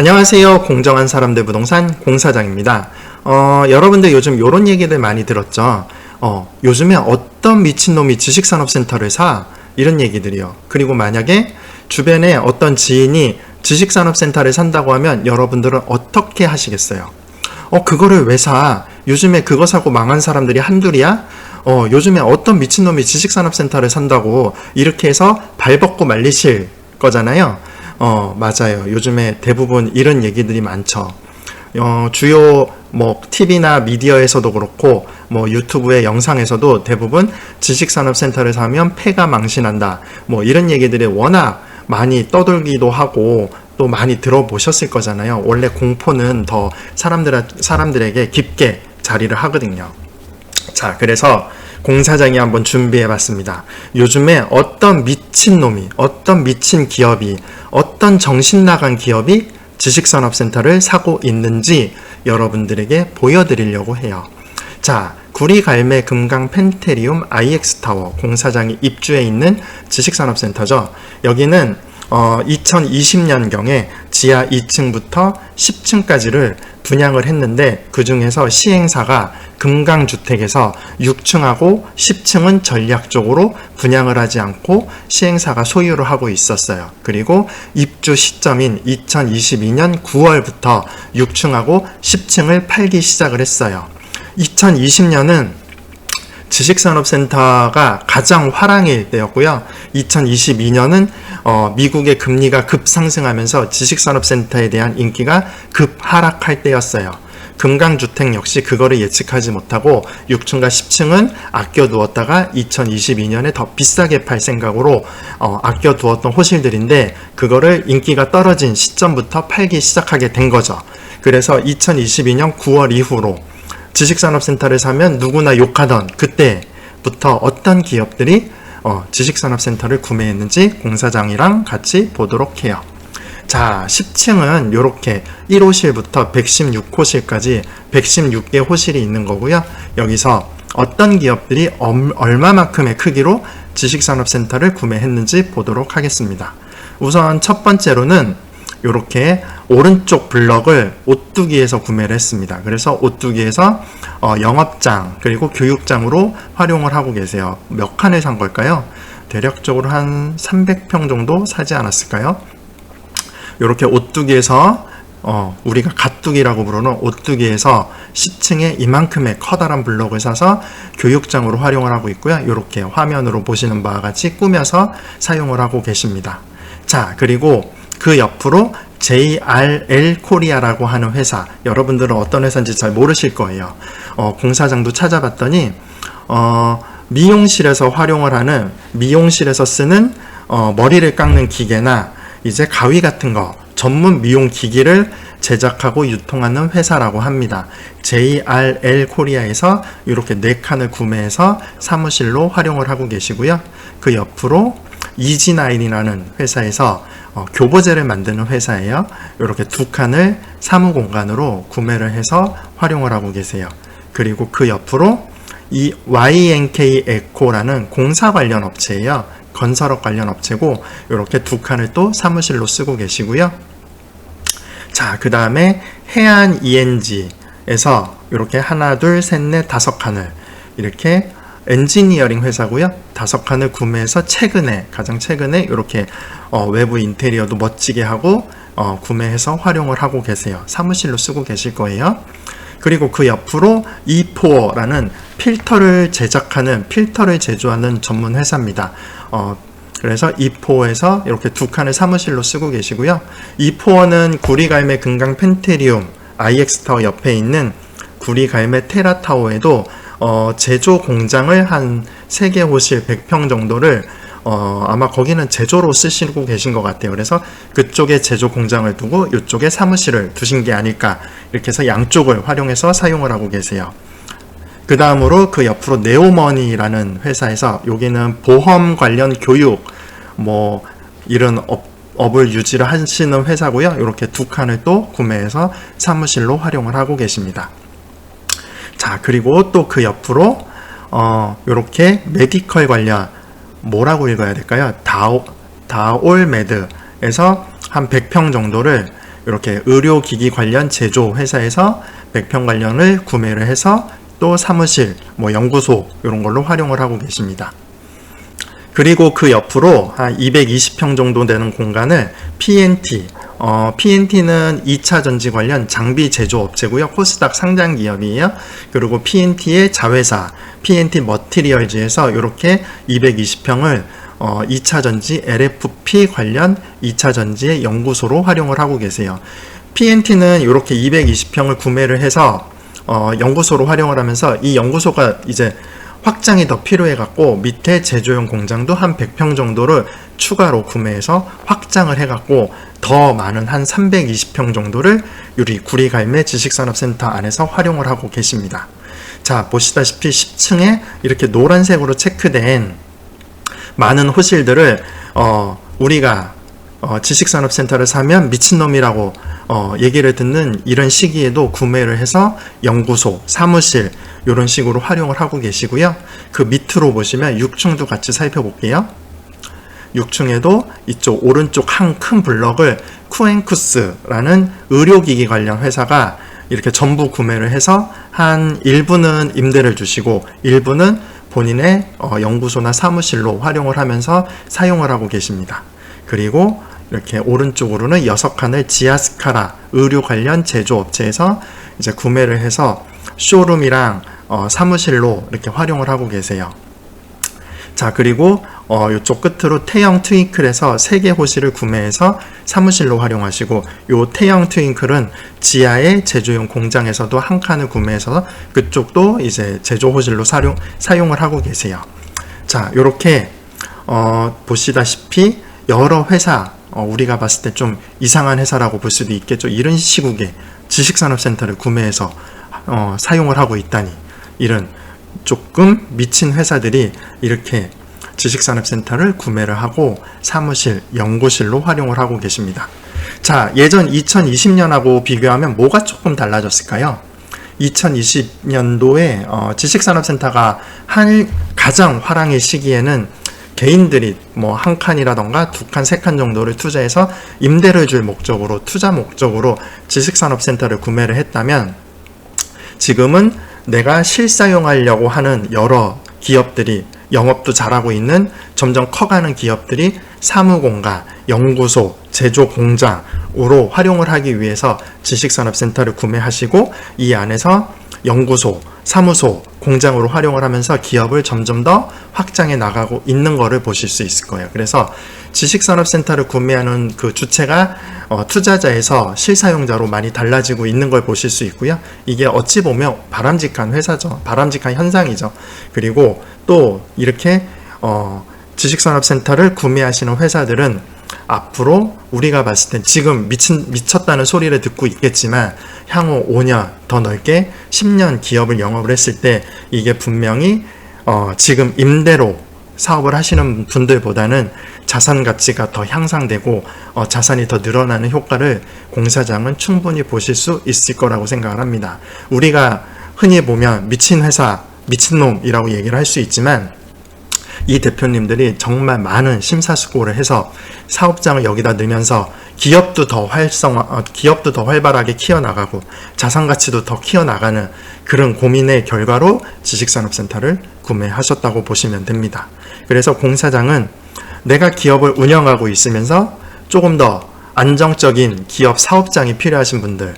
안녕하세요. 공정한 사람들 부동산 공사장입니다. 여러분들 요즘 요런 얘기들 많이 들었죠. 요즘에 어떤 미친놈이 지식산업센터를 사? 이런 얘기들이요. 그리고 만약에 주변에 어떤 지인이 지식산업센터를 산다고 하면 여러분들은 어떻게 하시겠어요? 그거를 왜 사? 요즘에 그거 사고 망한 사람들이 한둘이야? 요즘에 어떤 미친놈이 지식산업센터를 산다고 이렇게 해서 발벗고 말리실 거잖아요. 맞아요. 요즘에 대부분 이런 얘기들이 많죠. 주요 TV나 미디어에서도 그렇고 유튜브의 영상에서도 대부분 지식산업센터를 사면 폐가 망신한다. 이런 얘기들이 워낙 많이 떠돌기도 하고 또 많이 들어보셨을 거잖아요. 원래 공포는 더 사람들에게 깊게 자리를 하거든요. 자, 그래서 공사장이 한번 준비해봤습니다. 요즘에 어떤 미친놈이, 어떤 미친 기업이, 어떤 정신나간 기업이 지식산업센터를 사고 있는지 여러분들에게 보여드리려고 해요. 자, 구리 갈매 금강 펜테리움 IX타워 공사장이 입주해 있는 지식산업센터죠. 여기는 2020년경에 지하 2층부터 10층까지를 분양을 했는데 그 중에서 시행사가 금강주택에서 6층하고 10층은 전략적으로 분양을 하지 않고 시행사가 소유를 하고 있었어요. 그리고 입주 시점인 2022년 9월부터 6층하고 10층을 팔기 시작을 했어요. 2020년은 지식산업센터가 가장 화랑일 때였고요. 2022년은 미국의 금리가 급상승하면서 지식산업센터에 대한 인기가 급하락할 때였어요. 금강주택 역시 그거를 예측하지 못하고 6층과 10층은 아껴두었다가 2022년에 더 비싸게 팔 생각으로 아껴두었던 호실들인데 그거를 인기가 떨어진 시점부터 팔기 시작하게 된 거죠. 그래서 2022년 9월 이후로 지식산업센터를 사면 누구나 욕하던 그때부터 어떤 기업들이 지식산업센터를 구매했는지 공사장이랑 같이 보도록 해요. 자, 10층은 이렇게 1호실부터 116호실까지 116개 호실이 있는 거고요. 여기서 어떤 기업들이 얼마만큼의 크기로 지식산업센터를 구매했는지 보도록 하겠습니다. 우선 첫 번째로는 이렇게 오른쪽 블럭을 오뚜기에서 구매를 했습니다. 그래서 오뚜기에서 영업장 그리고 교육장으로 활용을 하고 계세요. 몇 칸을 산 걸까요? 대략적으로 한 300평 정도 사지 않았을까요? 이렇게 오뚜기에서 우리가 가뚜기라고 부르는 오뚜기에서 10층에 이만큼의 커다란 블럭을 사서 교육장으로 활용을 하고 있고요. 이렇게 화면으로 보시는 바와 같이 꾸며서 사용을 하고 계십니다. 자, 그리고 그 옆으로 JRL 코리아라고 하는 회사, 여러분들은 어떤 회사인지 잘 모르실 거예요. 공사장도 찾아봤더니 미용실에서 활용을 하는, 미용실에서 쓰는 머리를 깎는 기계나 이제 가위 같은 거 전문 미용 기기를 제작하고 유통하는 회사라고 합니다. JRL 코리아에서 이렇게 4칸을 구매해서 사무실로 활용을 하고 계시고요. 그 옆으로 이지나인이라는 회사에서 교보제를 만드는 회사예요. 이렇게 2칸을 사무공간으로 구매를 해서 활용을 하고 계세요. 그리고 그 옆으로 이 YNK 에코라는 공사 관련 업체예요. 건설업 관련 업체고 이렇게 2칸을 또 사무실로 쓰고 계시고요. 자, 그 다음에 해안 ENG에서 이렇게 하나, 둘, 셋, 넷, 5칸을 이렇게 엔지니어링 회사고요. 5칸을 구매해서 가장 최근에 이렇게 외부 인테리어도 멋지게 하고 구매해서 활용을 하고 계세요. 사무실로 쓰고 계실 거예요. 그리고 그 옆으로 E4라는 필터를 제조하는 전문 회사입니다. 그래서 E4에서 이렇게 2칸을 사무실로 쓰고 계시고요. E4는 구리갈매 금강 펜테리움 IX타워 옆에 있는 구리갈매 테라타워에도 제조 공장을 한 3개 호실 100평 정도를 아마 거기는 제조로 쓰시고 계신 것 같아요. 그래서 그쪽에 제조 공장을 두고 이쪽에 사무실을 두신 게 아닐까, 이렇게 해서 양쪽을 활용해서 사용을 하고 계세요. 그 다음으로 그 옆으로 네오머니라는 회사에서 여기는 보험 관련 교육 이런 업을 유지를 하시는 회사고요. 이렇게 2칸을 또 구매해서 사무실로 활용을 하고 계십니다. 자, 그리고 또 그 옆으로 이렇게 메디컬 관련, 뭐라고 읽어야 될까요? 다올메드에서 한 100평 정도를 이렇게 의료기기 관련 제조 회사에서 100평 관련을 구매를 해서 또 사무실, 연구소 이런 걸로 활용을 하고 계십니다. 그리고 그 옆으로 한 220평 정도 되는 공간을 PNT, PNT는 2차 전지 관련 장비 제조 업체고요. 코스닥 상장 기업이에요. 그리고 PNT의 자회사, PNT 머티리얼즈에서 이렇게 220평을 2차 전지 LFP 관련 2차 전지의 연구소로 활용을 하고 계세요. PNT는 이렇게 220평을 구매를 해서 연구소로 활용을 하면서 이 연구소가 이제 확장이 더 필요해 갖고 밑에 제조용 공장도 한 100평 정도를 추가로 구매해서 확장을 해 갖고 더 많은 한 320평 정도를 우리 구리갈매 지식산업센터 안에서 활용을 하고 계십니다. 자, 보시다시피 10층에 이렇게 노란색으로 체크된 많은 호실들을 우리가 지식산업센터를 사면 미친놈이라고 얘기를 듣는 이런 시기에도 구매를 해서 연구소, 사무실 이런 식으로 활용을 하고 계시고요. 그 밑으로 보시면 6층도 같이 살펴볼게요. 6층에도 이쪽 오른쪽 한 큰 블럭을 쿠앤쿠스라는 의료기기 관련 회사가 이렇게 전부 구매를 해서 한 일부는 임대를 주시고 일부는 본인의 연구소나 사무실로 활용을 하면서 사용을 하고 계십니다. 그리고 이렇게 오른쪽으로는 6칸을 지아스카라 의료 관련 제조업체에서 이제 구매를 해서 쇼룸이랑 사무실로 이렇게 활용을 하고 계세요. 자, 그리고 이쪽 끝으로 태영 트윙클에서 3개 호실을 구매해서 사무실로 활용하시고, 요 태영 트윙클은 지하의 제조용 공장에서도 한 칸을 구매해서 그쪽도 이제 제조 호실로 사용을 하고 계세요. 자, 요렇게 보시다시피 여러 회사, 우리가 봤을 때 좀 이상한 회사라고 볼 수도 있겠죠. 이런 시국에 지식산업센터를 구매해서 사용을 하고 있다니, 이런 조금 미친 회사들이 이렇게 지식산업센터를 구매를 하고 사무실, 연구실로 활용을 하고 계십니다. 자, 예전 2020년하고 비교하면 뭐가 조금 달라졌을까요? 2020년도에 지식산업센터가 가장 화랑의 시기에는 개인들이 한 칸이라던가 2칸, 3칸 정도를 투자해서 임대를 줄 목적으로, 투자 목적으로 지식산업센터를 구매를 했다면, 지금은 내가 실사용하려고 하는 여러 기업들이, 영업도 잘하고 있는 점점 커가는 기업들이 사무공간, 연구소, 제조공장으로 활용을 하기 위해서 지식산업센터를 구매하시고 이 안에서 연구소, 사무소, 공장으로 활용을 하면서 기업을 점점 더 확장해 나가고 있는 것을 보실 수 있을 거예요. 그래서 지식산업센터를 구매하는 그 주체가 투자자에서 실사용자로 많이 달라지고 있는 걸 보실 수 있고요. 이게 어찌 보면 바람직한 회사죠. 바람직한 현상이죠. 그리고 또 이렇게 지식산업센터를 구매하시는 회사들은 앞으로 우리가 봤을 땐 지금 미쳤다는 소리를 듣고 있겠지만 향후 5년 더 넓게 10년 기업을 영업을 했을 때 이게 분명히 지금 임대로 사업을 하시는 분들보다는 자산 가치가 더 향상되고 자산이 더 늘어나는 효과를 공사장은 충분히 보실 수 있을 거라고 생각을 합니다. 우리가 흔히 보면 미친 회사, 미친놈이라고 얘기를 할 수 있지만 이 대표님들이 정말 많은 심사숙고를 해서 사업장을 여기다 넣으면서 기업도 더 활발하게 키워나가고 자산 가치도 더 키워나가는 그런 고민의 결과로 지식산업센터를 구매하셨다고 보시면 됩니다. 그래서 공사장은 내가 기업을 운영하고 있으면서 조금 더 안정적인 기업 사업장이 필요하신 분들,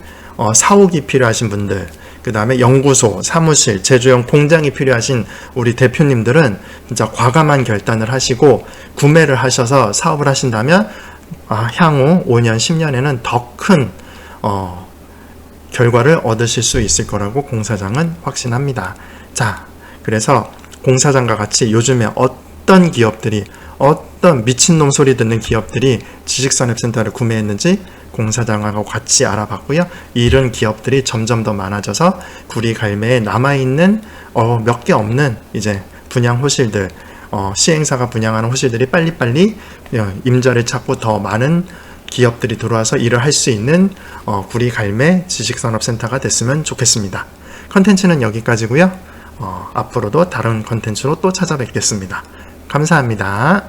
사옥이 필요하신 분들, 그 다음에 연구소, 사무실, 제조용 공장이 필요하신 우리 대표님들은 진짜 과감한 결단을 하시고 구매를 하셔서 사업을 하신다면 향후 5년, 10년에는 더 큰 결과를 얻으실 수 있을 거라고 공사장은 확신합니다. 자, 그래서 공사장과 같이 요즘에 어떤 기업들이, 어떤 미친놈 소리 듣는 기업들이 지식산업센터를 구매했는지 공사장하고 같이 알아봤고요. 이런 기업들이 점점 더 많아져서 구리갈매에 남아있는 몇 개 없는 이제 분양 호실들, 시행사가 분양하는 호실들이 빨리빨리 임자를 찾고 더 많은 기업들이 들어와서 일을 할 수 있는 구리갈매 지식산업센터가 됐으면 좋겠습니다. 컨텐츠는 여기까지고요. 앞으로도 다른 컨텐츠로 또 찾아뵙겠습니다. 감사합니다.